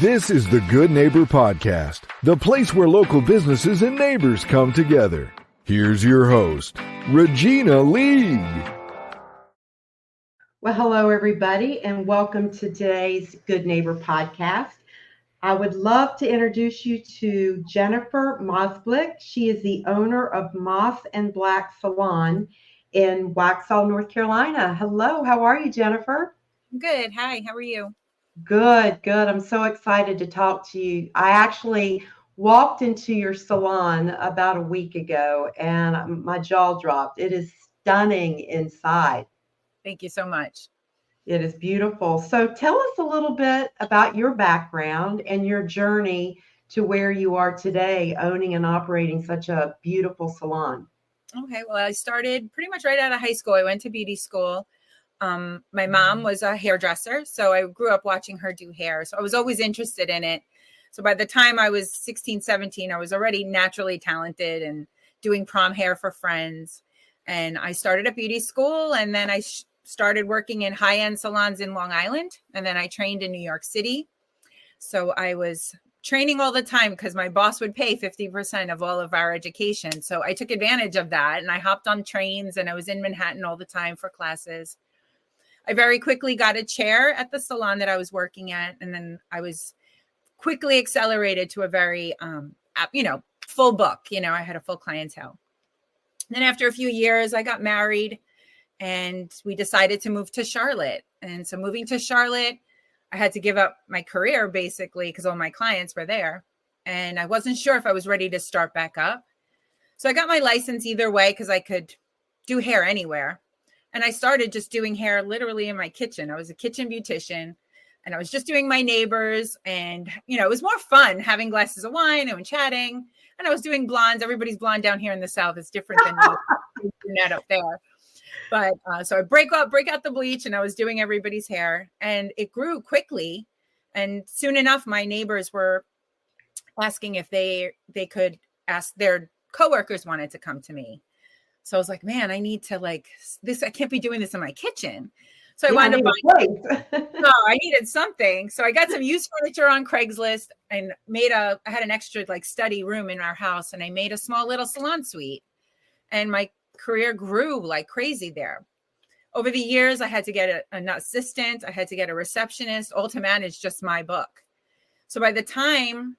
This is the Good Neighbor Podcast, the place where local businesses and neighbors come together. Here's your host, Regina Lee. Well, hello, everybody, and welcome to today's Good Neighbor Podcast. I would love to introduce you to Jennifer Mosblech. She is the owner of Moth and Black Salon in Waxhaw, North Carolina. Hello, how are you, Jennifer? Good. Hi, how are you? Good. I'm so excited to talk to you. I actually walked into your salon about a week ago and my jaw dropped. It is stunning inside. Thank you so much. It is beautiful. So tell us a little bit about your background and your journey to where you are today, owning and operating such a beautiful salon. Okay, well, I started pretty much right out of high school. I went to beauty school. My mom was a hairdresser, so I grew up watching her do hair. So I was always interested in it. So by the time I was 16, 17, I was already naturally talented and doing prom hair for friends. And I started at beauty school, and then I started working in high-end salons in Long Island. And then I trained in New York City. So I was training all the time because my boss would pay 50% of all of our education. So I took advantage of that, and I hopped on trains, and I was in Manhattan all the time for classes. I very quickly got a chair at the salon that I was working at. And then I was quickly accelerated to a very, full book. I had a full clientele. Then after a few years, I got married and we decided to move to Charlotte. And so moving to Charlotte, I had to give up my career basically because all my clients were there. And I wasn't sure if I was ready to start back up. So I got my license either way because I could do hair anywhere. And I started just doing hair literally in my kitchen. I was a kitchen beautician and I was just doing my neighbors. And, it was more fun having glasses of wine and chatting. And I was doing blondes. Everybody's blonde down here in the South. It's different than the internet up there. But so I break out the bleach and I was doing everybody's hair. And it grew quickly. And soon enough, my neighbors were asking if they could ask their coworkers wanted to come to me. So I was like, man, I need to this. I can't be doing this in my kitchen. So I wound up buying. No, I needed something. So I got some used furniture on Craigslist and I had an extra study room in our house and I made a small little salon suite and my career grew like crazy there. Over the years, I had to get an assistant. I had to get a receptionist, all to manage just my book. So by the time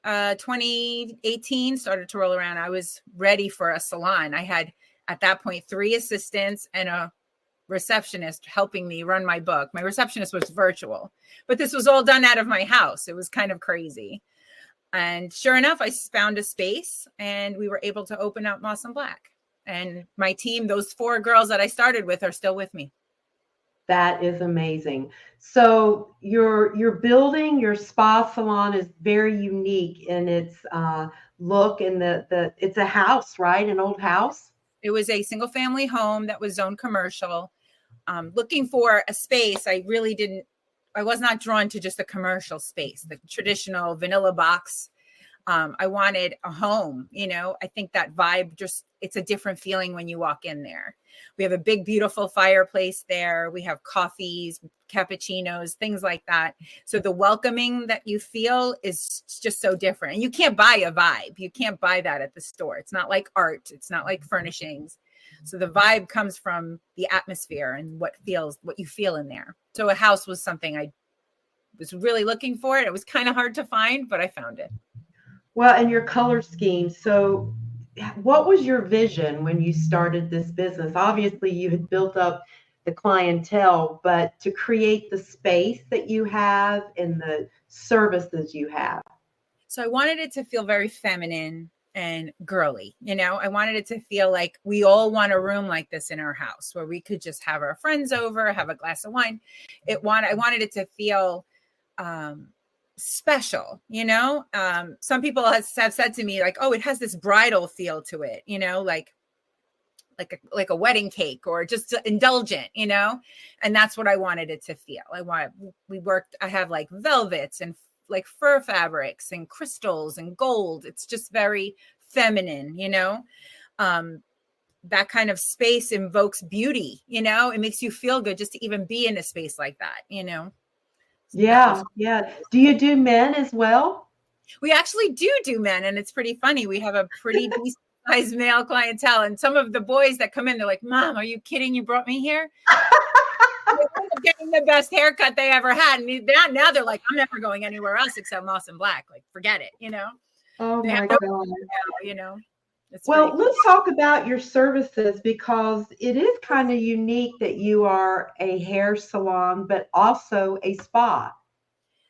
2018 started to roll around, I was ready for a salon. I had, at that point, 3 assistants and a receptionist helping me run my book. My receptionist was virtual, but this was all done out of my house. It was kind of crazy. And sure enough, I found a space and we were able to open up Moss and Black. And my team, those 4 girls that I started with, are still with me. That is amazing. So your building, your spa salon is very unique in its look, and it's a house, right? An old house. It was a single family home that was zoned commercial. Looking for a space, I was not drawn to just a commercial space, the traditional vanilla box. I wanted a home, I think that vibe it's a different feeling when you walk in there. We have a big, beautiful fireplace there. We have coffees, cappuccinos, things like that. So the welcoming that you feel is just so different. And you can't buy a vibe. You can't buy that at the store. It's not like art. It's not like furnishings. So the vibe comes from the atmosphere and what you feel in there. So a house was something I was really looking for. It was kind of hard to find, but I found it. Well, and your color scheme. So what was your vision when you started this business? Obviously, you had built up the clientele, but to create the space that you have and the services you have. So I wanted it to feel very feminine and girly. I wanted it to feel like we all want a room like this in our house where we could just have our friends over, have a glass of wine. I wanted it to feel special. Some people have said to me oh, it has this bridal feel to it, like a wedding cake or just indulgent, and that's what I wanted it to feel. I have velvets and fur fabrics and crystals and gold. It's just very feminine, that kind of space invokes beauty, it makes you feel good just to even be in a space like that, Yeah, yeah. Do you do men as well? We actually do men, and it's pretty funny. We have a pretty decent sized male clientele, and some of the boys that come in, they're like, "Mom, are you kidding? You brought me here?" They end up getting the best haircut they ever had, and now they're like, "I'm never going anywhere else except Moss and Black. Like, forget it." Oh They have my no, God. It's Well, pretty. let's talk about your services because it is kind of unique that you are a hair salon, but also a spa.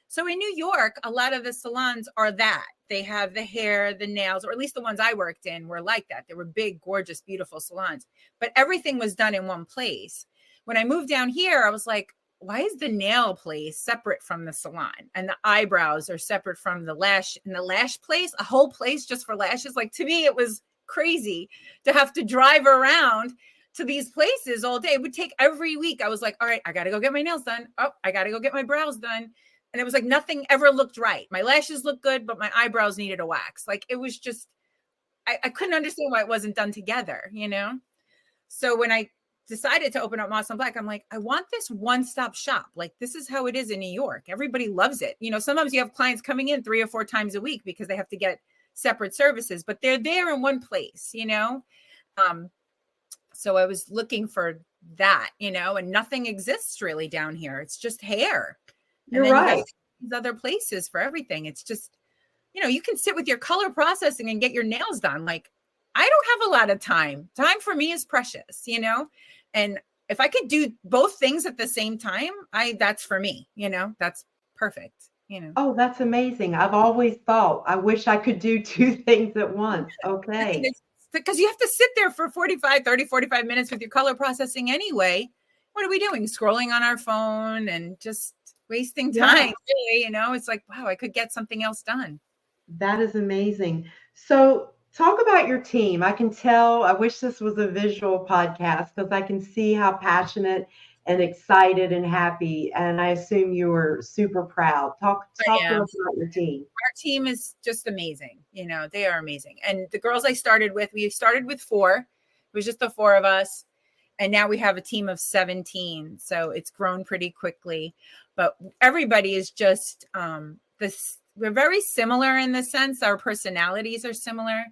So in New York, a lot of the salons are that. They have the hair, the nails, or at least the ones I worked in were like that. They were big, gorgeous, beautiful salons, but everything was done in one place. When I moved down here, I was like, why is the nail place separate from the salon? And the eyebrows are separate from the lash, and the lash place, a whole place just for lashes. Like, to me, it was crazy to have to drive around to these places all day. It would take every week. I was like, all right, I got to go get my nails done. Oh, I got to go get my brows done. And it was like nothing ever looked right. My lashes looked good, but my eyebrows needed a wax. Like, it was just, I couldn't understand why it wasn't done together, So when I decided to open up Moss and Black, I'm like, I want this one-stop shop. Like, this is how it is in New York. Everybody loves it. Sometimes you have clients coming in 3 or 4 times a week because they have to get separate services, but they're there in one place, So I was looking for that, and nothing exists really down here. It's just hair. You're and then right. you got these other places for everything. It's just, you can sit with your color processing and get your nails done. Like, I don't have a lot of time. Time for me is precious, and if I could do both things at the same time, that's for me, that's perfect, Oh, that's amazing. I've always thought, I wish I could do 2 things at once. Okay. Because you have to sit there for 45 minutes with your color processing anyway. What are we doing? Scrolling on our phone and just wasting time. Yeah. Really, it's like, wow, I could get something else done. That is amazing. So talk about your team. I can tell, I wish this was a visual podcast because I can see how passionate and excited and happy. And I assume you were super proud. Talk to us about your team. Our team is just amazing. They are amazing. And the girls I started with, we started with 4. It was just the 4 of us. And now we have a team of 17. So it's grown pretty quickly. But everybody is just we're very similar in the sense our personalities are similar.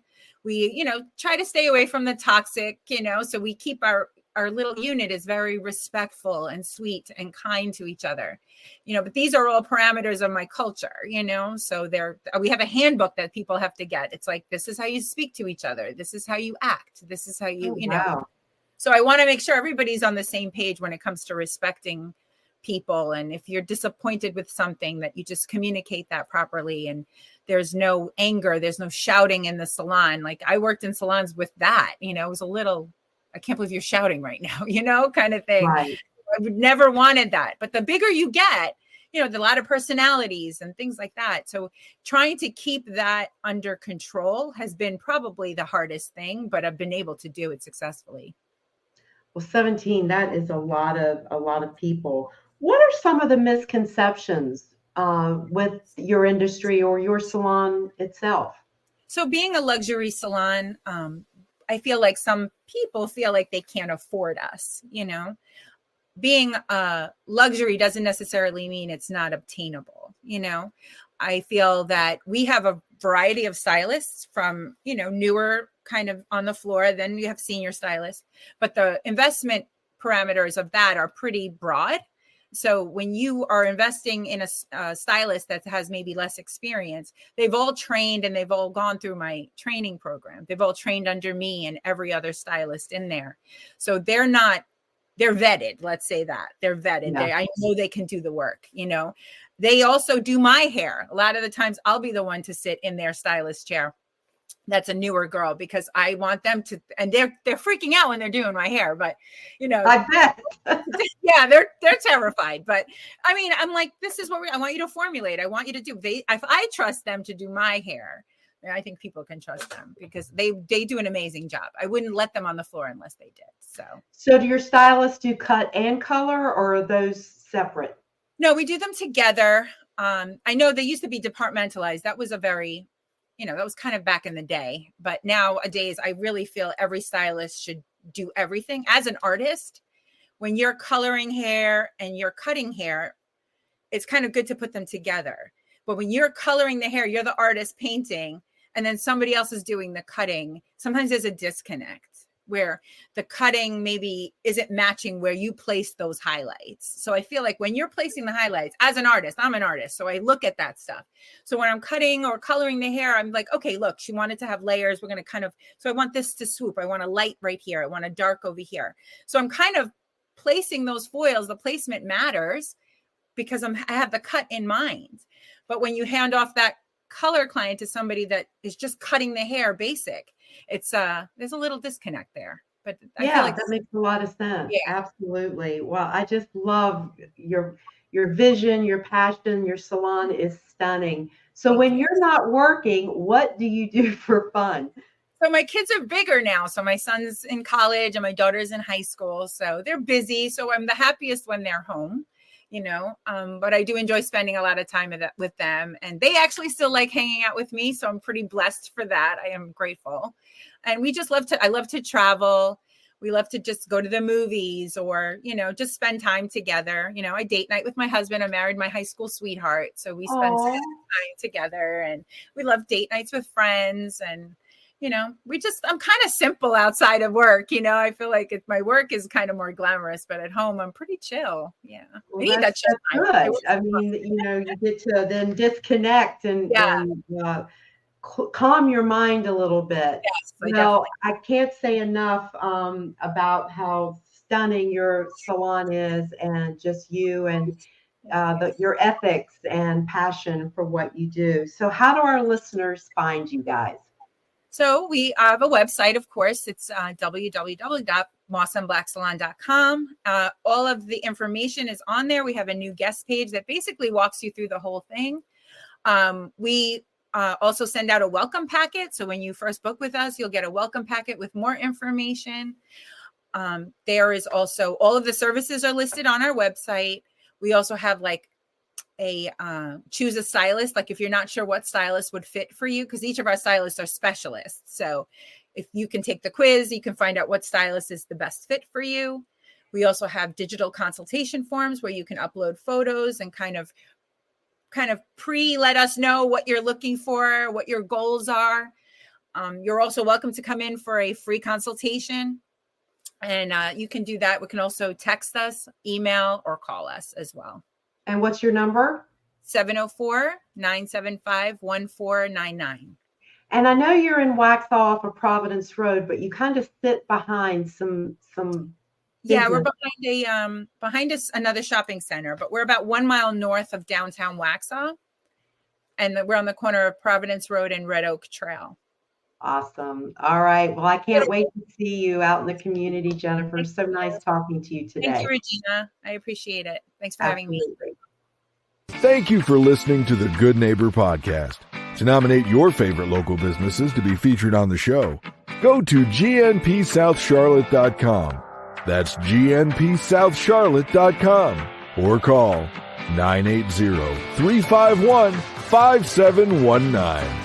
We, try to stay away from the toxic, so we keep our little unit is very respectful and sweet and kind to each other, but these are all parameters of my culture, so we have a handbook that people have to get. It's like, this is how you speak to each other. This is how you act. This is how you, Wow. So I want to make sure everybody's on the same page when it comes to respecting people. And if you're disappointed with something, that you just communicate that properly. And there's no anger, there's no shouting in the salon. Like, I worked in salons with that, it was a little, I can't believe you're shouting right now, kind of thing. Right. I would never wanted that. But the bigger you get, there's a lot of personalities and things like that. So trying to keep that under control has been probably the hardest thing, but I've been able to do it successfully. Well, 17, that is a lot of people. What are some of the misconceptions with your industry or your salon itself? So being a luxury salon, I feel like some people feel like they can't afford us, Being a luxury doesn't necessarily mean it's not obtainable, I feel that we have a variety of stylists from, newer kind of on the floor. Then we have senior stylists, but the investment parameters of that are pretty broad. So when you are investing in a stylist that has maybe less experience, they've all trained and they've all gone through my training program. They've all trained under me and every other stylist in there. So they're vetted. Let's say that they're vetted. Yeah. I know they can do the work, They also do my hair. A lot of the times I'll be the one to sit in their stylist chair. That's a newer girl because I want them to, and they're freaking out when they're doing my hair, but I bet. yeah, they're terrified. But I mean, I'm like, this is what I want you to formulate. I want you to do. If I trust them to do my hair, I think people can trust them because they do an amazing job. I wouldn't let them on the floor unless they did. So do your stylists do cut and color, or are those separate? No, we do them together. I know they used to be departmentalized. That was a very, that was kind of back in the day. But nowadays, I really feel every stylist should do everything. As an artist, when you're coloring hair and you're cutting hair, it's kind of good to put them together. But when you're coloring the hair, you're the artist painting, and then somebody else is doing the cutting. Sometimes there's a disconnect where the cutting maybe isn't matching where you place those highlights. So I feel like when you're placing the highlights, as an artist, I'm an artist, so I look at that stuff. So when I'm cutting or coloring the hair, I'm like, okay, look, she wanted to have layers. We're going to so I want this to swoop. I want a light right here. I want a dark over here. So I'm kind of placing those foils. The placement matters because I have the cut in mind. But when you hand off that color client to somebody that is just cutting the hair basic, it's there's a little disconnect there. But I feel like that makes a lot of sense. Yeah. Absolutely. Well, I just love your vision, your passion. Your salon is stunning. So when you're not working, what do you do for fun? So my kids are bigger now. So my son's in college and my daughter's in high school. So they're busy. So I'm the happiest when they're home, but I do enjoy spending a lot of time with them. And they actually still like hanging out with me. So I'm pretty blessed for that. I am grateful. And we just I love to travel. We love to just go to the movies or, just spend time together. I date night with my husband. I married my high school sweetheart. So we spend time together, and we love date nights with friends. And, I'm kind of simple outside of work. I feel like my work is kind of more glamorous, but at home I'm pretty chill. Yeah. Well, I need that chill time. Good. I mean, you get to then disconnect and calm your mind a little bit. Yes, I can't say enough about how stunning your salon is, and just you and your ethics and passion for what you do. So how do our listeners find you guys? So we have a website, of course. It's www.mossandblacksalon.com. All of the information is on there. We have a new guest page that basically walks you through the whole thing. We also send out a welcome packet. So when you first book with us, you'll get a welcome packet with more information. There is also all of the services are listed on our website. We also have a choose a stylist. Like if you're not sure what stylist would fit for you, because each of our stylists are specialists. So if you can take the quiz, you can find out what stylist is the best fit for you. We also have digital consultation forms where you can upload photos and kind of let us know what you're looking for, what your goals are. You're also welcome to come in for a free consultation. And you can do that. We can also text us, email, or call us as well. And what's your number? 704-975-1499. And I know you're in Waxhaw off of Providence Road, but you kind of sit behind some. Yeah, we're behind another shopping center, but we're about 1 mile north of downtown Waxhaw, and we're on the corner of Providence Road and Red Oak Trail. Awesome. All right. Well, I can't wait to see you out in the community, Jennifer. So nice talking to you today. Thank you, Regina. I appreciate it. Thanks for having me. Thank you for listening to the Good Neighbor Podcast. To nominate your favorite local businesses to be featured on the show, go to gnpsouthcharlotte.com. That's gnpsouthcharlotte.com, or call 980-351-5719.